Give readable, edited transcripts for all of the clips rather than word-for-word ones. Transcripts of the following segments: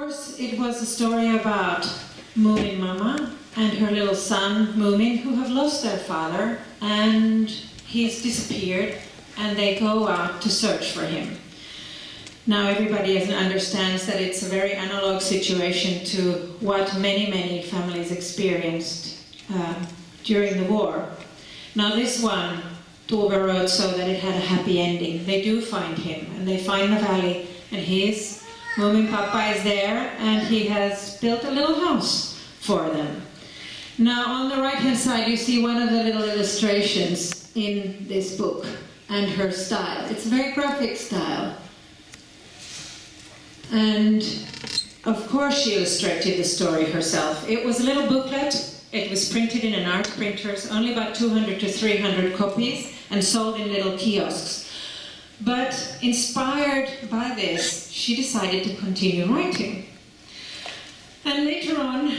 course, it was a story about Moomin Mama and her little son, Moomin, who have lost their father, and he's disappeared, and they go out to search for him. Now everybody understands that it's a very analog situation to what many families experienced during the war. Now this one, Toba wrote so that it had a happy ending. They do find him, and they find the valley, and his Moomin Papa is there, and he has built a little house for them. Now on the right-hand side you see one of the little illustrations in this book and her style. It's a very graphic style. And of course she illustrated the story herself. It was a little booklet. It was printed in an art printers, only about 200 to 300 copies, and sold in little kiosks. But inspired by this, she decided to continue writing. And later on,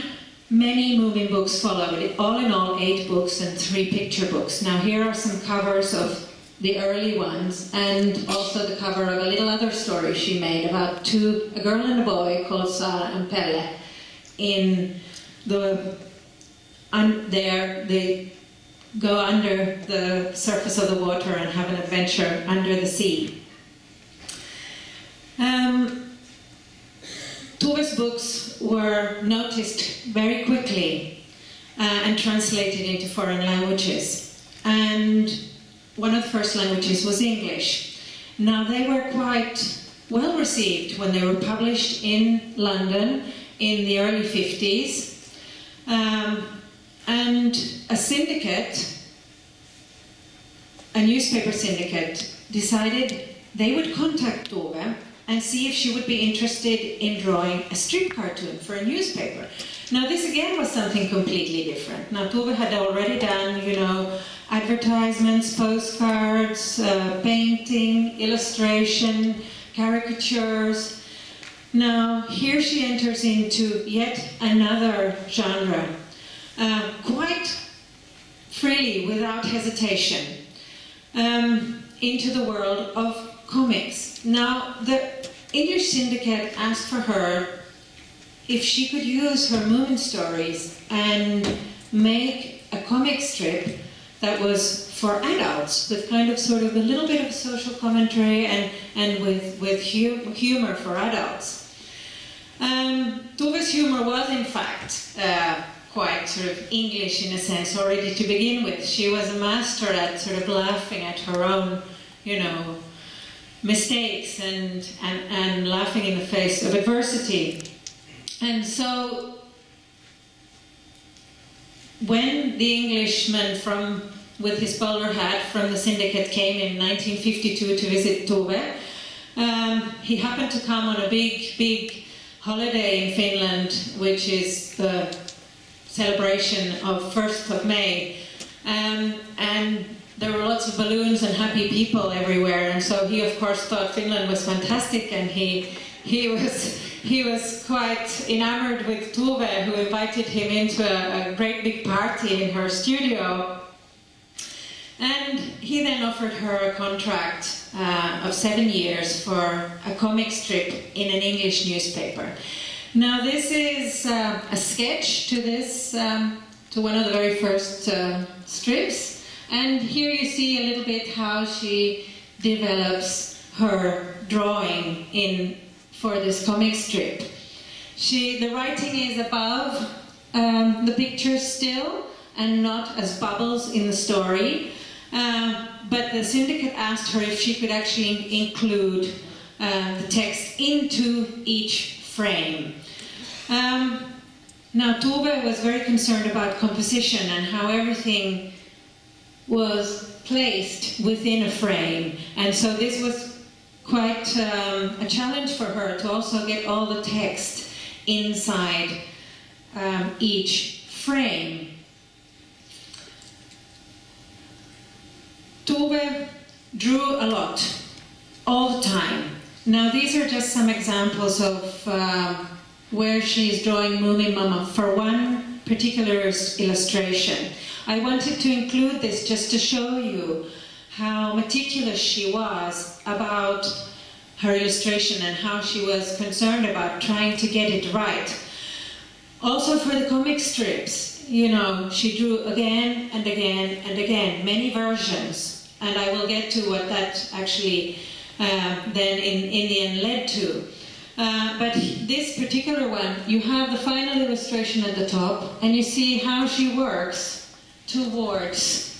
many Moomin books followed. All in all, 8 books and 3 picture books. Now here are some covers of the early ones, and also the cover of a little other story she made about a girl and a boy called Sara and Pelle. They go under the surface of the water and have an adventure under the sea. Tova's books were noticed very quickly and translated into foreign languages. And one of the first languages was English. Now they were quite well received when they were published in London in the early 50s. And a newspaper syndicate, decided they would contact Tova and see if she would be interested in drawing a strip cartoon for a newspaper. Now this again was something completely different. Now Tova had already done, advertisements, postcards, painting, illustration, caricatures. Now here she enters into yet another genre, quite freely, without hesitation, into the world of comics. Now the English syndicate asked for her if she could use her Moomin stories and make a comic strip that was for adults, with kind of sort of a little bit of social commentary and with humor for adults. Tova's humor was in fact quite sort of English in a sense already to begin with. She was a master at sort of laughing at her own, mistakes and laughing in the face of adversity. And so when the Englishman with his bowler hat from the syndicate came in 1952 to visit Tova, he happened to come on a big holiday in Finland, which is the celebration of 1st of May. And there were lots of balloons and happy people everywhere, and so he of course thought Finland was fantastic, and he was quite enamored with Tova, who invited him into a great big party in her studio. And he then offered her a contract of 7 years for a comic strip in an English newspaper. Now this is a sketch to one of the very first strips. And here you see a little bit how she develops her drawing for this comic strip. The writing is above the picture still, and not as bubbles in the story. But the syndicate asked her if she could actually include the text into each frame. Now Tova was very concerned about composition and how everything was placed within a frame, and so this was quite a challenge for her to also get all the text inside each frame. Tova drew a lot, all the time. Now these are just some examples of where she's drawing Moomin Mama for one particular illustration. I wanted to include this just to show you how meticulous she was about her illustration and how she was concerned about trying to get it right. Also for the comic strips, you know, she drew again and again and again, many versions, and I will get to what that actually then in the end led to. But this particular one, you have the final illustration at the top, and you see how she works towards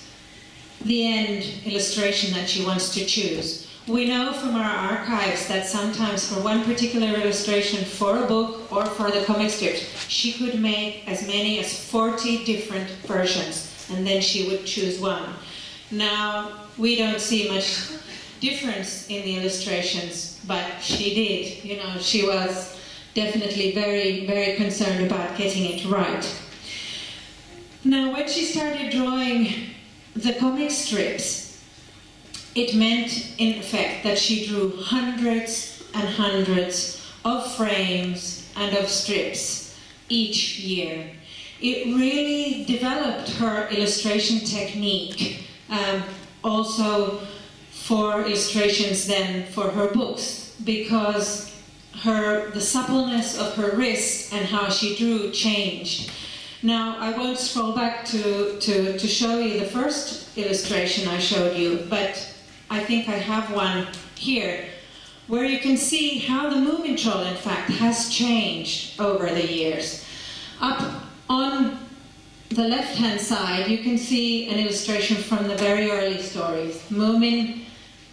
the end illustration that she wants to choose. We know from our archives that sometimes for one particular illustration for a book or for the comic strips, she could make as many as 40 different versions, and then she would choose one. Now, we don't see much difference in the illustrations, but she did. You know, she was definitely very, very concerned about getting it right. Now, when she started drawing the comic strips, it meant, in effect, that she drew hundreds and hundreds of frames and of strips each year. It really developed her illustration technique, also for illustrations then for her books, because the suppleness of her wrist and how she drew changed. Now, I won't scroll back to show you the first illustration I showed you, but I think I have one here, where you can see how the Moomin troll, in fact, has changed over the years. Up on the left-hand side, you can see an illustration from the very early stories. Moomin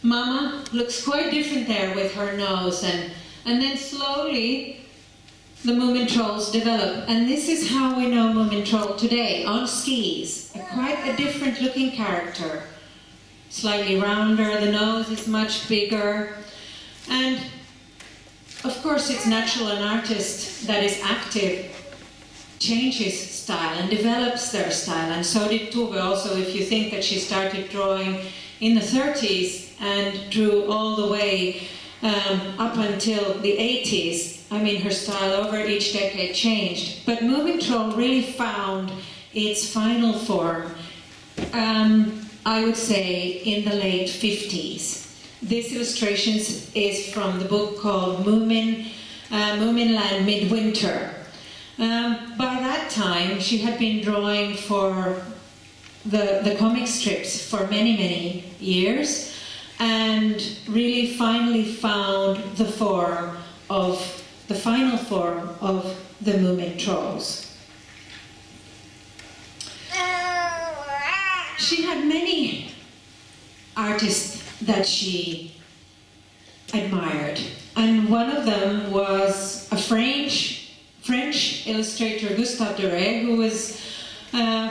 Mama looks quite different there with her nose, and then slowly the Moomin trolls develop. And this is how we know Moomin troll today, on skis. Quite a different looking character. Slightly rounder, the nose is much bigger. And of course it's natural an artist that is active changes style and develops their style, and so did Tova also. If you think that she started drawing in the 30s and drew all the way up until the 80s, I mean, her style over each decade changed. But Moomin troll really found its final form, I would say, in the late 50s. This illustration is from the book called Moomin Land Midwinter. By that time, she had been drawing for the comic strips for many, many years, and really finally found the final form of the Moomin trolls. She had many artists that she admired, and one of them was a French illustrator, Gustave Doré, who was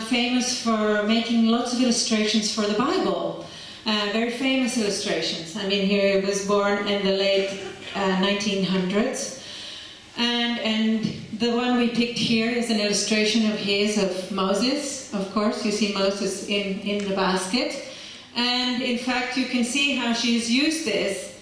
famous for making lots of illustrations for the Bible. Very famous illustrations. I mean, he was born in the late 1900s. And the one we picked here is an illustration of his of Moses. Of course, you see Moses in the basket. And in fact, you can see how she's used this.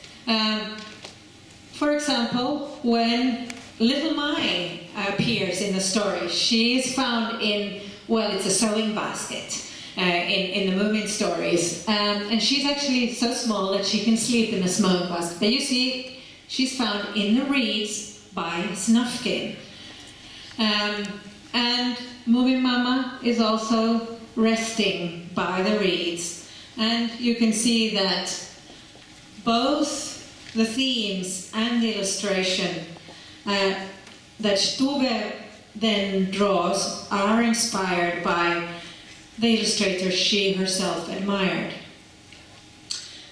For example, when Little Mai appears in the story, she is found in, well, it's a sewing basket in the Moomin stories. And she's actually so small that she can sleep in a sewing basket. But you see, she's found in the reeds by Snufkin. And Moomin Mama is also resting by the reeds. And you can see that both the themes and the illustration that Tova then draws are inspired by the illustrators she herself admired.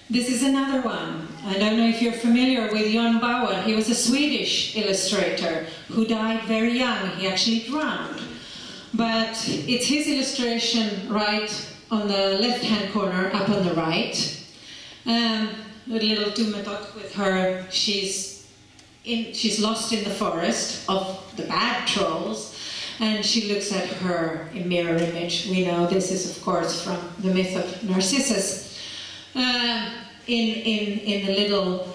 This is another one. I don't know if you're familiar with Jan Bauer. He was a Swedish illustrator who died very young. He actually drowned. But it's his illustration right on the left-hand corner, up on the right. A little Tumetok with her. She's lost in the forest of the bad trolls, and she looks at her mirror image. We know this is, of course, from the myth of Narcissus. In the little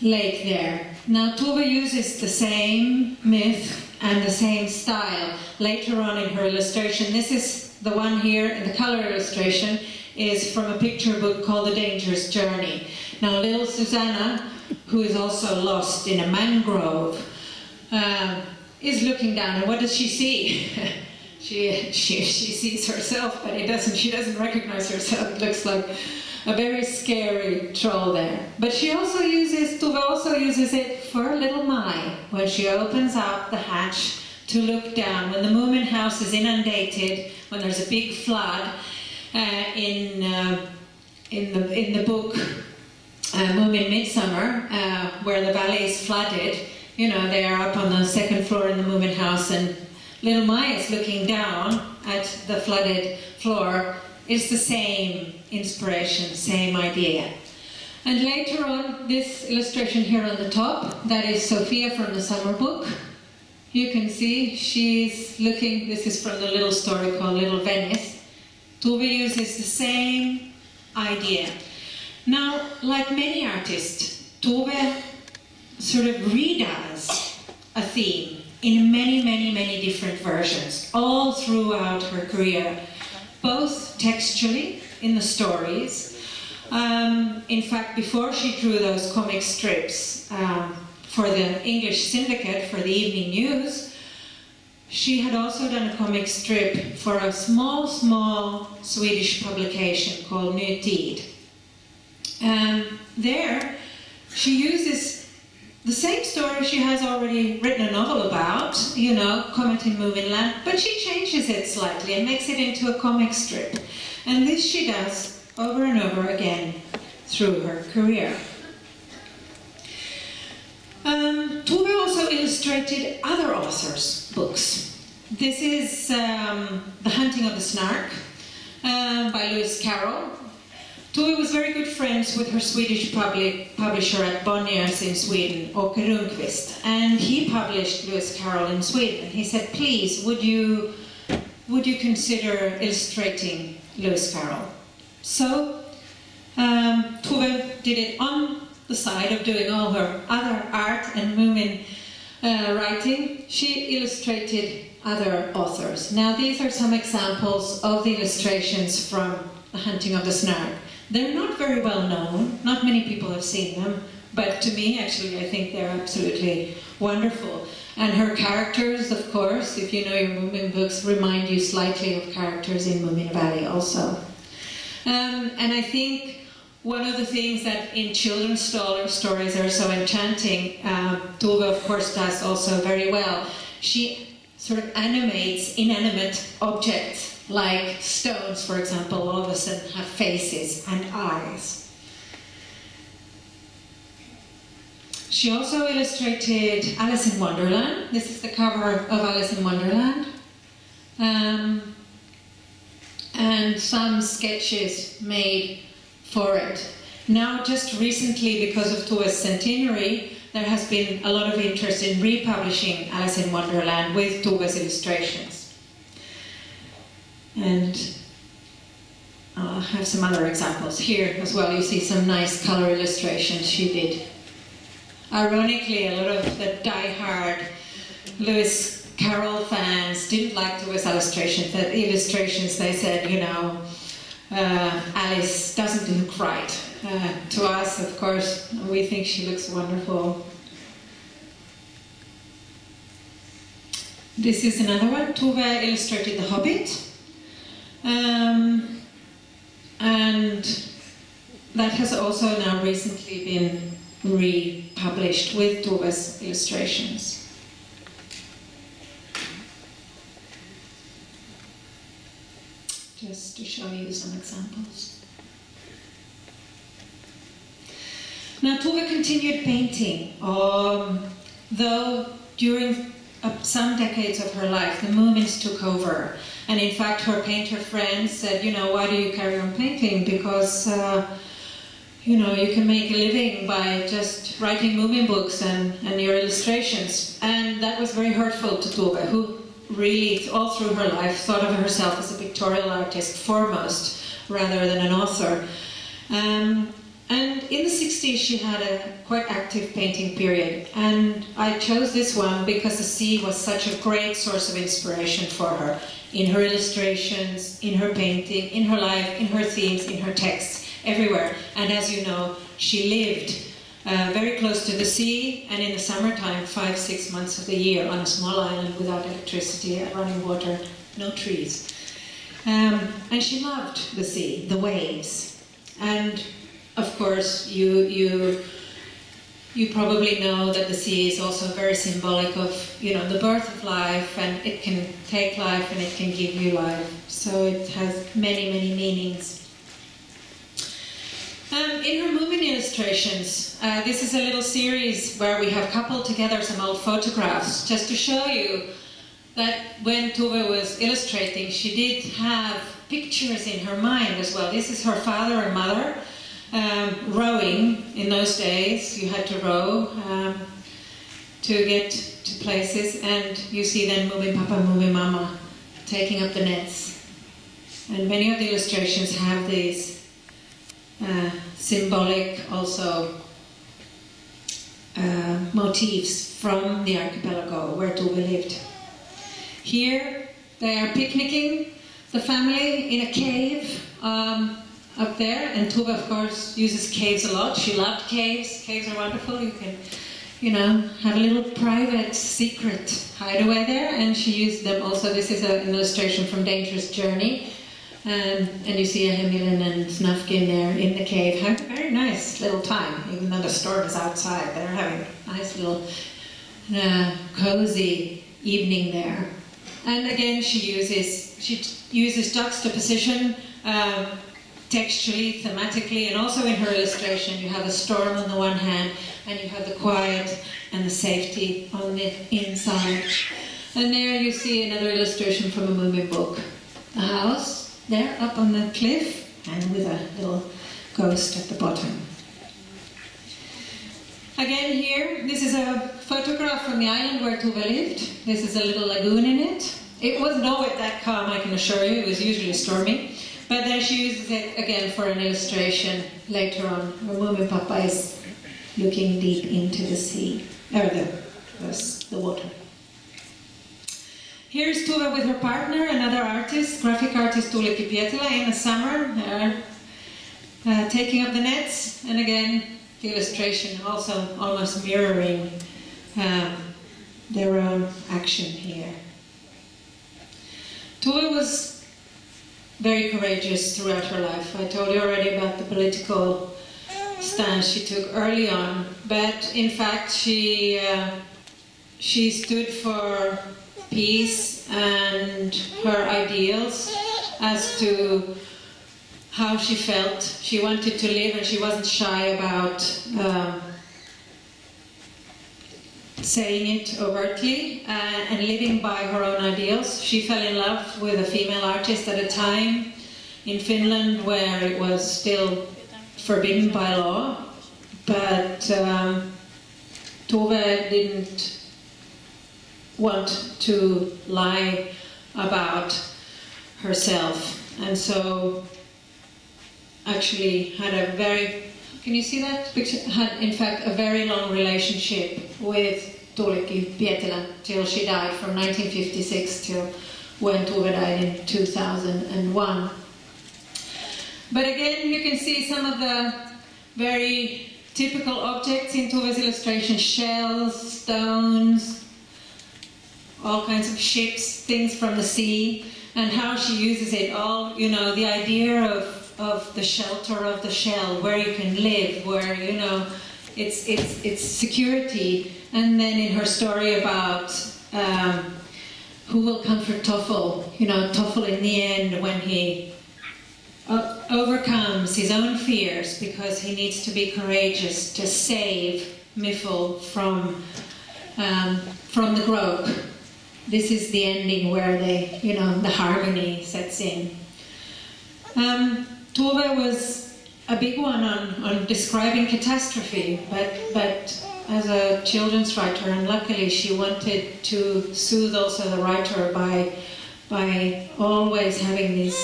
lake there. Now Tova uses the same myth and the same style later on in her illustration. This is the one here, the color illustration is from a picture book called The Dangerous Journey. Now little Susanna, who is also lost in a mangrove, is looking down, and what does she see? she sees herself, but she doesn't recognize herself. It looks like a very scary troll there. But Tova also uses it for little Mai, when she opens up the hatch to look down. When the Moomin house is inundated, when there's a big flood, in the book Moomin Midsummer, where the valley is flooded, they are up on the second floor in the Moomin house, and little Mai is looking down at the flooded floor. It's the same inspiration, same idea. And later on, this illustration here on the top, that is Sofia from the summer book. You can see she's looking, this is from the little story called Little Venice. Tova uses the same idea. Now, like many artists, Tova sort of redoes a theme in many, many, many different versions, all throughout her career, both textually in the stories. In fact, before she drew those comic strips for the English syndicate, for the Evening News, she had also done a comic strip for a small Swedish publication called Ny Tid. There, she uses the same story she has already written a novel about, Comet in Moving Land, but she changes it slightly and makes it into a comic strip. And this she does over and over again through her career. Tove also illustrated other authors' books. This is The Hunting of the Snark by Lewis Carroll. Tove was very good friends with her Swedish publisher at Bonniers in Sweden, Åke Rundqvist, and he published Lewis Carroll in Sweden. He said, please, would you consider illustrating Lewis Carroll? So Tove did it on the side of doing all her other art and Moomin writing. She illustrated other authors. Now these are some examples of the illustrations from The Hunting of the Snark. They're not very well known, not many people have seen them, but to me actually I think they're absolutely wonderful. And her characters, of course, if you know your Moomin books, remind you slightly of characters in Moomin Valley also. And I think one of the things that in children's stories are so enchanting, Tove of course does also very well. She sort of animates inanimate objects, like stones, for example, all of a sudden have faces and eyes. She also illustrated Alice in Wonderland. This is the cover of Alice in Wonderland. And some sketches made for it. Now, just recently, because of Tove's centenary, there has been a lot of interest in republishing Alice in Wonderland with Tove's illustrations. And I'll have some other examples here as well. You see some nice color illustrations she did. Ironically, a lot of the die-hard Lewis Carroll fans didn't like Tove's illustrations. They said, Alice doesn't look right. To us, of course, we think she looks wonderful. This is another one. Tove illustrated The Hobbit. And that has also now recently been republished with Tove's illustrations. Just to show you some examples. Now Tove continued painting, though during some decades of her life the Moomins took over. And in fact her painter friends said, why do you carry on painting? Because you can make a living by just writing Moomin books and your illustrations. And that was very hurtful to Tove, who really, all through her life, thought of herself as a pictorial artist foremost, rather than an author. And in the 60s, she had a quite active painting period. And I chose this one because the sea was such a great source of inspiration for her, in her illustrations, in her painting, in her life, in her themes, in her texts, everywhere. And as you know, she lived very close to the sea, and in the summertime, 5-6 months of the year, on a small island without electricity, running water, no trees. And she loved the sea, the waves. And of course, you probably know that the sea is also very symbolic of, the birth of life, and it can take life and it can give you life. So it has many, many meanings. In her Moomin illustrations, this is a little series where we have coupled together some old photographs, just to show you that when Tova was illustrating, she did have pictures in her mind as well. This is her father and mother rowing. In those days, you had to row to get to places, and you see then Moomin Papa, Moomin Mama taking up the nets. And many of the illustrations have these symbolic also motifs from the archipelago where Tova lived. Here they are picnicking, the family, in a cave up there, and Tova of course uses caves a lot. She loved caves. Caves are wonderful. You can, have a little private secret hideaway there, and she used them also. This is an illustration from Dangerous Journey. And you see Ahemilin and Snufkin there in the cave, having a very nice little time, even though the storm is outside. They're having a nice little cozy evening there. And again, she uses juxtaposition textually, thematically, and also in her illustration you have a storm on the one hand, and you have the quiet and the safety on the inside. And there you see another illustration from a Moomin book. The house there up on the cliff, and with a little ghost at the bottom. Again here, this is a photograph from the island where Tova lived. This is a little lagoon in it. It wasn't always that calm, I can assure you. It was usually stormy. But then she uses it again for an illustration later on. Her Moomin Papa is looking deep into the sea, or the water. Here's Tova with her partner, another artist, graphic artist Tuulikki Pietila, in the summer. They're taking up the nets, and again, the illustration also almost mirroring their own action here. Tova was very courageous throughout her life. I told you already about the political stance she took early on, but in fact she stood for peace and her ideals as to how she felt. She wanted to live, and she wasn't shy about saying it overtly and living by her own ideals. She fell in love with a female artist at a time in Finland where it was still forbidden by law, but Tova didn't want to lie about herself, and so actually had a very, can you see that picture? Had in fact a very long relationship with Tuulikki Pietila till she died, from 1956 till when Tova died in 2001. But again, you can see some of the very typical objects in Tova's illustration: shells, stones, all kinds of ships, things from the sea, and how she uses it all, the idea of the shelter of the shell, where you can live, where, it's security. And then in her story about who will comfort Toffel, Toffel in the end, when he overcomes his own fears because he needs to be courageous to save Miffle from the grope. This is the ending where they, the harmony sets in. Tova was a big one on describing catastrophe, but as a children's writer, and luckily she wanted to soothe also the writer by always having these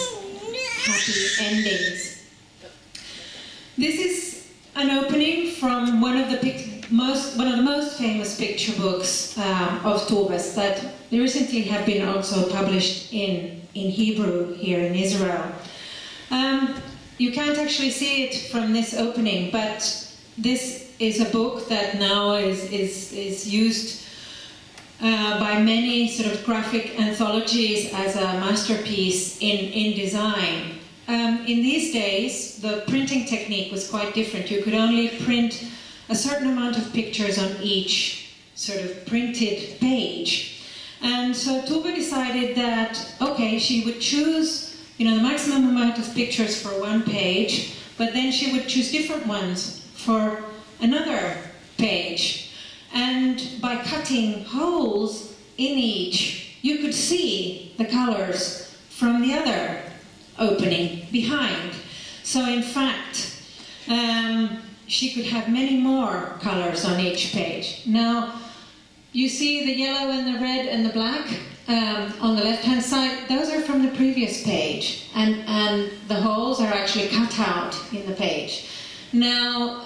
happy endings. This is an opening from one of the most famous picture books of Tova's that recently have been also published in Hebrew here in Israel. You can't actually see it from this opening, but this is a book that now is used by many sort of graphic anthologies as a masterpiece in design. In these days, the printing technique was quite different. You could only print a certain amount of pictures on each sort of printed page. And so Toba decided that, okay, she would choose, the maximum amount of pictures for one page, but then she would choose different ones for another page. And by cutting holes in each, you could see the colors from the other opening behind. So in fact, she could have many more colors on each page. Now, you see the yellow and the red and the black on the left-hand side. Those are from the previous page, and the holes are actually cut out in the page. Now,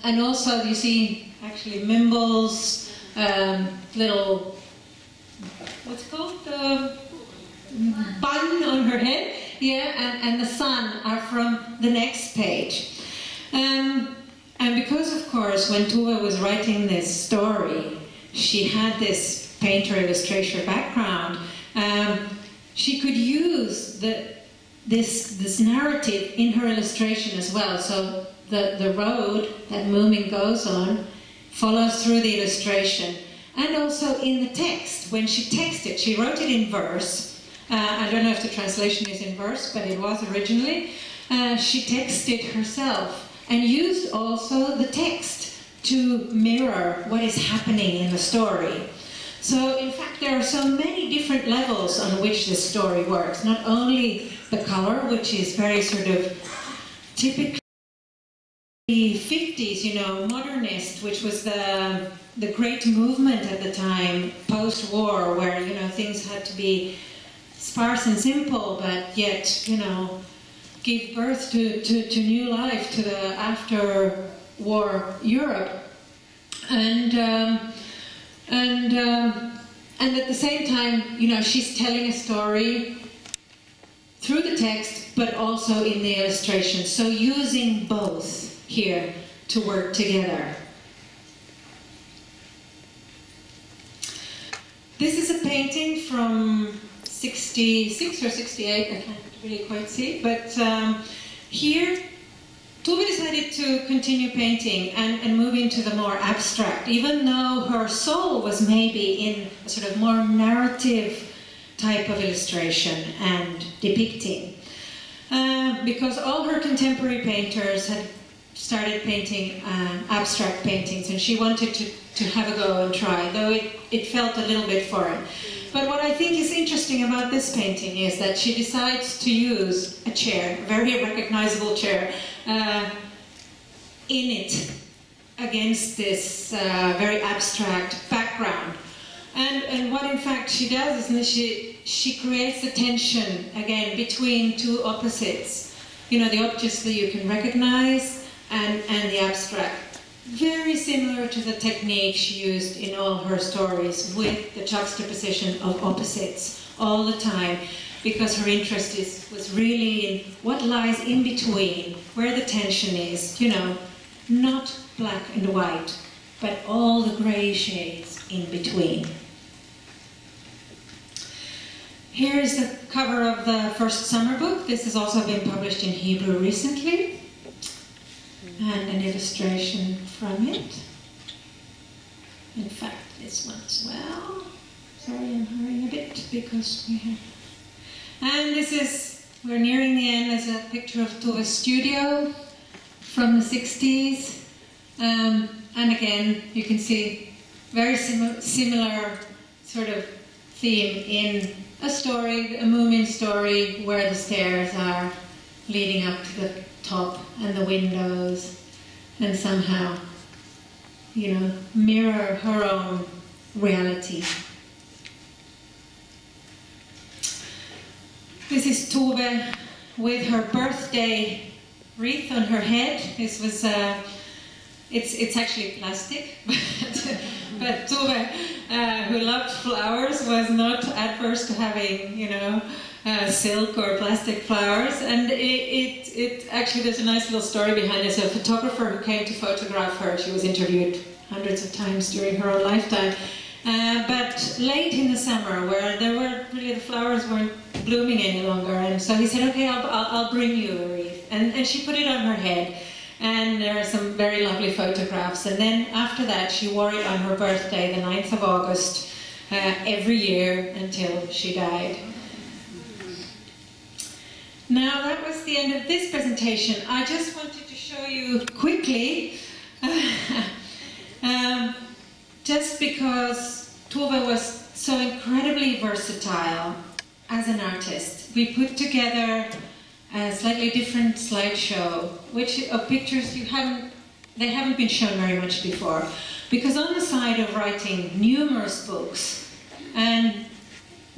and also you see actually Mimble's little, what's it called? Bun on her head, yeah, and the sun are from the next page. And because, of course, when Tuva was writing this story, she had this painter-illustrator background. She could use this narrative in her illustration as well. So the road that Moomin goes on follows through the illustration. And also in the text. When she texted, she wrote it in verse. I don't know if the translation is in verse, but it was originally. She texted herself and used also the text to mirror what is happening in the story. So in fact there are so many different levels on which this story works. Not only the color, which is very sort of typically 50s, modernist, which was the great movement at the time, post-war, where, things had to be sparse and simple, but yet, give birth to new life, to the after-war Europe. And at the same time, she's telling a story through the text, but also in the illustration. So using both here to work together. This is a painting from 66 or 68, I can't really quite see, but here Tova decided to continue painting and move into the more abstract, even though her soul was maybe in a sort of more narrative type of illustration and depicting. Because all her contemporary painters had started painting abstract paintings, and she wanted to have a go and try, though it felt a little bit foreign. But what I think is interesting about this painting is that she decides to use a chair, a very recognizable chair, in it against this very abstract background. And what in fact she does is she creates the tension again between two opposites. The objects that you can recognize and the abstract. Very similar to the technique she used in all her stories, with the juxtaposition of opposites all the time, because her interest was really in what lies in between, where the tension is, not black and white, but all the gray shades in between. Here is the cover of the first summer book. This has also been published in Hebrew recently. And an illustration from it. In fact, this one as well. Sorry, I'm hurrying a bit because we have... And this is, we're nearing the end, there's a picture of Tova's studio from the 60s. And again, you can see very similar sort of theme in a story, a Moomin story, where the stairs are leading up to the top and the windows, and somehow, mirror her own reality. This is Tove with her birthday wreath on her head. This was, it's actually plastic, but Tove, who loved flowers, was not adverse to having, silk or plastic flowers, and it actually, there's a nice little story behind it. So a photographer who came to photograph her, she was interviewed hundreds of times during her own lifetime, but late in the summer, where the flowers weren't blooming any longer, and so he said, okay, I'll bring you a wreath, and she put it on her head, and there are some very lovely photographs, and then after that she wore it on her birthday, the 9th of August, every year until she died. Now that was the end of this presentation. I just wanted to show you quickly, just because Tova was so incredibly versatile as an artist, we put together a slightly different slideshow, of pictures they haven't been shown very much before. Because on the side of writing numerous books and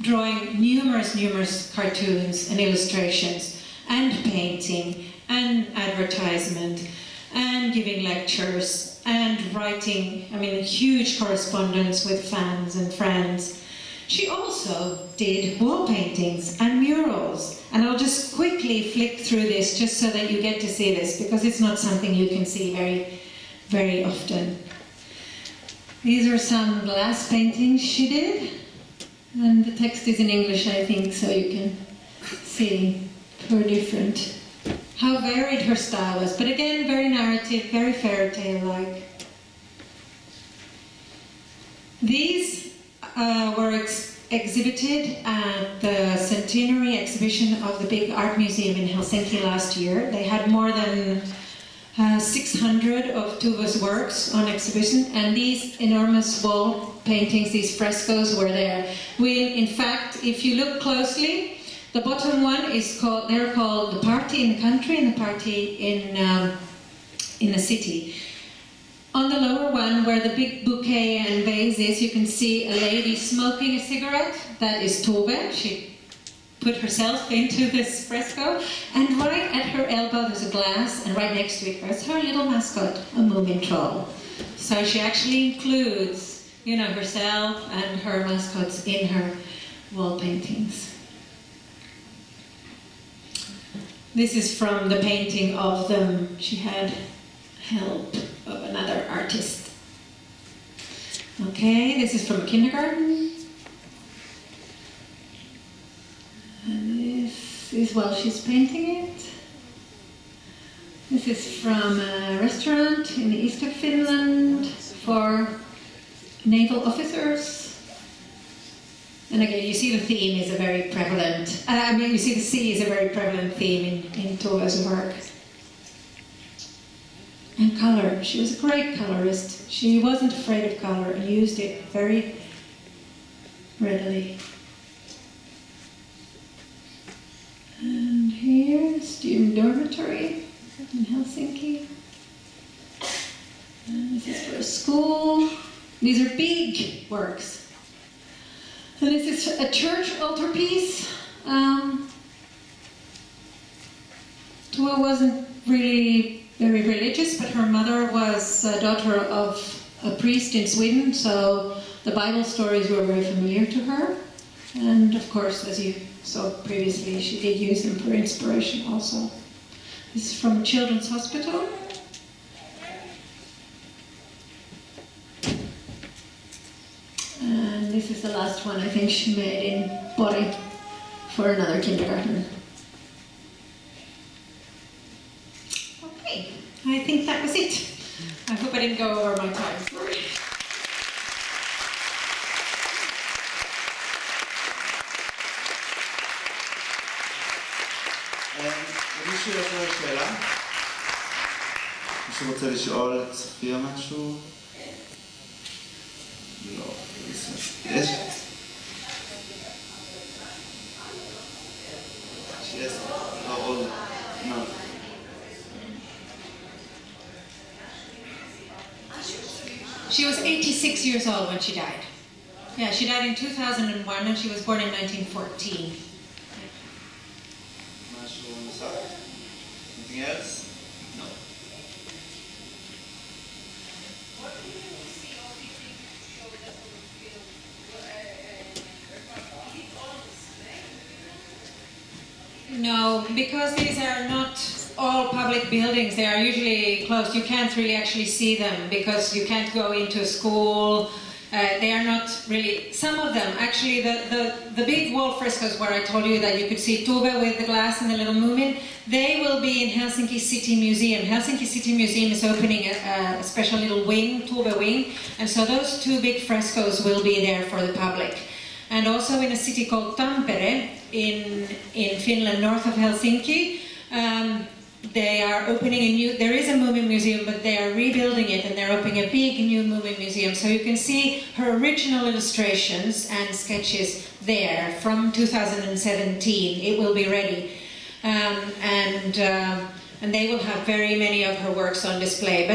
drawing numerous cartoons and illustrations and painting and advertisement and giving lectures and writing, huge correspondence with fans and friends, she also did wall paintings and murals. And I'll just quickly flick through this just so that you get to see this, because it's not something you can see very, very often. These are some glass paintings she did, and the text is in English, I think, so you can see how varied her style was. But again, very narrative, very fairy tale-like. These were exhibited at the centenary exhibition of the big art museum in Helsinki last year. They had more than 600 of Tova's works on exhibition, and these enormous wall paintings, these frescoes, were there. In fact, if you look closely, the bottom one they're called The Party in the Country and The Party in the City. On the lower one, where the big bouquet and vase is, you can see a lady smoking a cigarette. That is Tova. She put herself into this fresco, and right at her elbow there's a glass, and right next to it there's her little mascot, a moomin troll. So she actually includes, herself and her mascots in her wall paintings. This is from the painting of them. She had help of another artist. Okay, this is from kindergarten. And this is while she's painting it. This is from a restaurant in the east of Finland for naval officers. And again, you see the theme is a very prevalent, you see the sea is a very prevalent theme in Tova's work. And color, she was a great colorist. She wasn't afraid of color and used it very readily. And here, student dormitory in Helsinki. And this is for a school. These are big works. And this is a church altarpiece. Tova wasn't really very religious, but her mother was a daughter of a priest in Sweden, so the Bible stories were very familiar to her. And of course, as you saw previously, she did use them for inspiration also. This is from a children's hospital. And this is the last one I think she made in Pori for another kindergarten. Okay, I think that was it. I hope I didn't go over my time. Sorry. מישהו יש לו שאלה? מישהו רוצה לשאול את סופיה משהו? לא, יש? Yes, how old? No. She was 86 years old when she died. Yeah, she died in 2001 and she was born in 1914. Anything else? No. No, because these are not all public buildings. They are usually closed. You can't really actually see them because you can't go into a school. They are not really, some of them, actually the big wall frescoes where I told you that you could see Toba with the glass and the little moomin, they will be in Helsinki City Museum. Helsinki City Museum is opening a special little wing, Toba wing, and so those two big frescoes will be there for the public. And also in a city called Tampere in Finland, north of Helsinki, they are opening a new, there is a Moomin museum, but they are rebuilding it and they're opening a big new Moomin museum. So you can see her original illustrations and sketches there from 2017. It will be ready. And they will have very many of her works on display.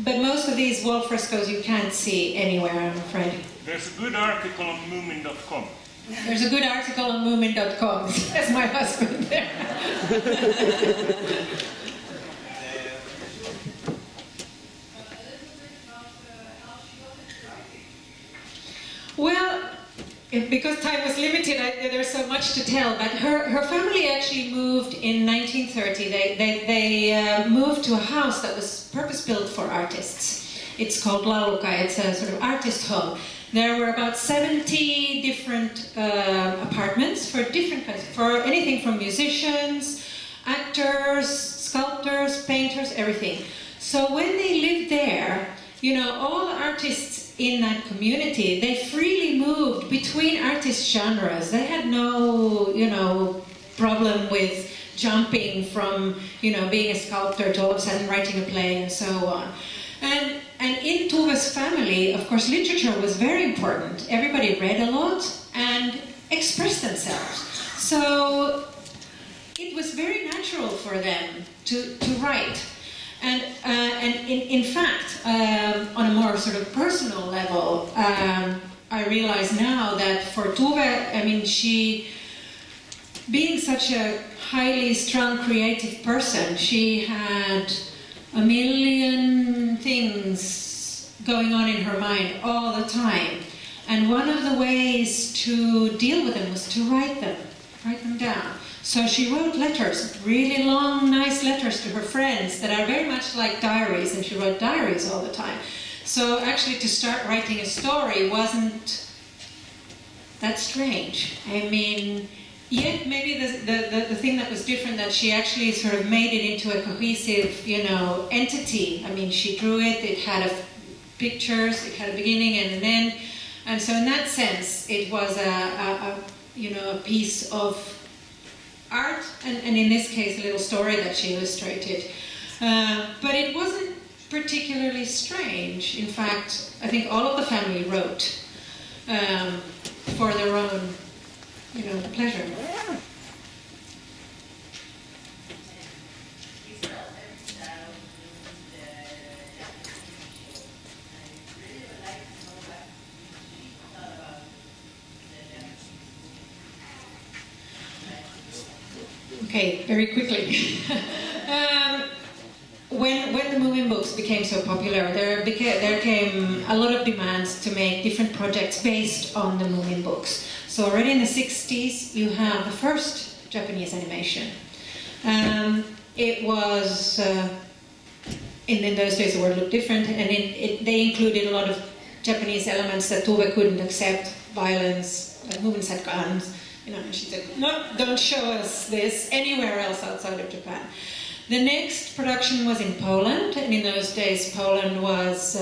But most of these wall frescoes you can't see anywhere, I'm afraid. There's a good article on moomin.com. There's a good article on moomin.com. That's my husband there. Well, because time was limited, there's so much to tell, but her family actually moved in 1930. They moved to a house that was purpose-built for artists. It's called Laulukai. It's a sort of artist home. There were about 70 different apartments for different kinds, for anything from musicians, actors, sculptors, painters, everything. So when they lived there, you know, all the artists in that community, they freely moved between artist genres. They had no, you know, problem with jumping from, you know, being a sculptor to all of a sudden writing a play and so on. And in Tova's family, of course, literature was very important. Everybody read a lot and expressed themselves. So it was very natural for them to write. And in fact, on a more sort of personal level, I realize now that for Tova, I mean, she, being such a highly strung, creative person, she had a million things going on in her mind all the time. And one of the ways to deal with them was to write them down. So she wrote letters, really long, nice letters to her friends that are very much like diaries, and she wrote diaries all the time. So actually to start writing a story wasn't that strange. I mean, yet maybe the thing that was different, that she actually sort of made it into a cohesive, you know, entity. I mean, she drew it, it had pictures, it had a beginning and an end. And so in that sense, it was a piece of art, and in this case, a little story that she illustrated. But it wasn't particularly strange. In fact, I think all of the family wrote for their own, you know, pleasure. Okay, very quickly. When the Moomin books became so popular, there came a lot of demands to make different projects based on the Moomin books. So already in the 60s, you have the first Japanese animation. It was, in those days the word looked different, and they included a lot of Japanese elements that Tove couldn't accept, violence, like Moomins had guns. You know, and she said, no, don't show us this anywhere else outside of Japan. The next production was in Poland, and in those days Poland was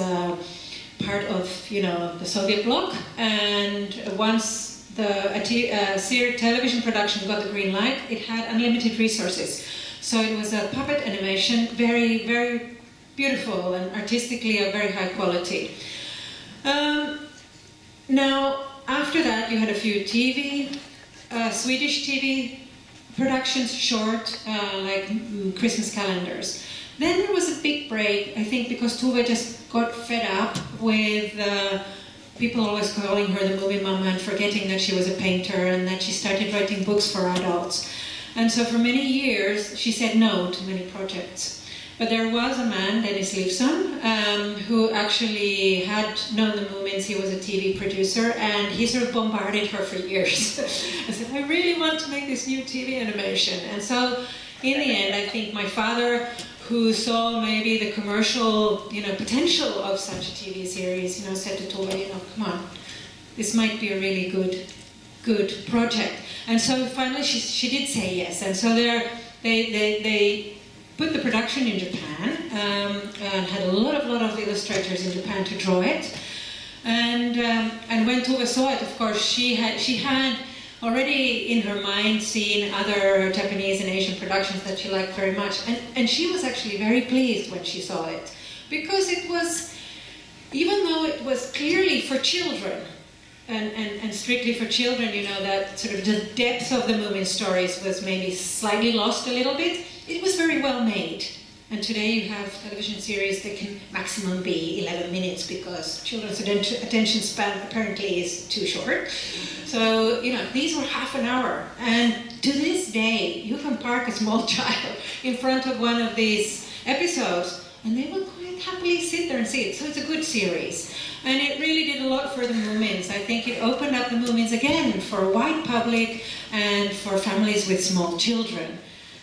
part of, you know, the Soviet bloc, and once the television production got the green light, it had unlimited resources. So it was a puppet animation, very, very beautiful and artistically of very high quality. Now, after that, you had a few Swedish TV productions, short, like Christmas calendars. Then there was a big break, I think, because Tove just got fed up with people always calling her the movie mama and forgetting that she was a painter, and that she started writing books for adults. And so for many years, she said no to many projects. But there was a man, Dennis Leifson, who actually had known the Moomins. He was a TV producer, and he sort of bombarded her for years. I said, I really want to make this new TV animation. And so, in the end, I think my father, who saw maybe the commercial, potential of such a TV series, said to Toba, come on, this might be a really good project. And so finally, she did say yes. And so they put the production in Japan, and had a lot of illustrators in Japan to draw it. And when Tova saw it, of course, she had already in her mind seen other Japanese and Asian productions that she liked very much. And she was actually very pleased when she saw it, because it was, even though it was clearly for children, and strictly for children, that sort of the depth of the Moomin stories was maybe slightly lost a little bit, it was very well made. And today you have television series that can maximum be 11 minutes because children's attention span apparently is too short. So, these were half an hour. And to this day, you can park a small child in front of one of these episodes and they will quite happily sit there and see it. So it's a good series. And it really did a lot for the Moomins. I think it opened up the Moomins again for a wide public and for families with small children.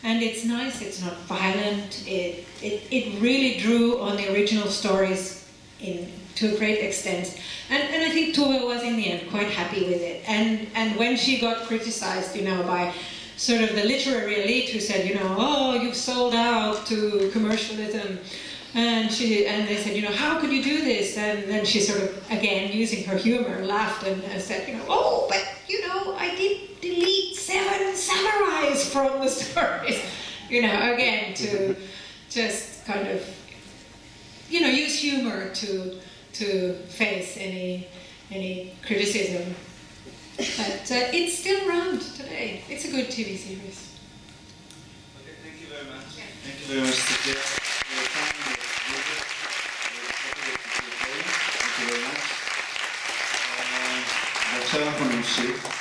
And it's nice, it's not violent, it really drew on the original stories to a great extent. And I think Tova was in the end quite happy with it. And when she got criticized, by sort of the literary elite who said, oh, you've sold out to commercialism, and they said, how could you do this? And then she sort of, again, using her humor, laughed and said, oh, but I did delete 7 samurais from the stories. Again, to just kind of, use humor to face any criticism. But it's still around today. It's a good TV series. Okay, thank you very much. Yeah. Thank you very much, Sofia, for your time. Thank you very much. ועכשיו אנחנו נמשיך.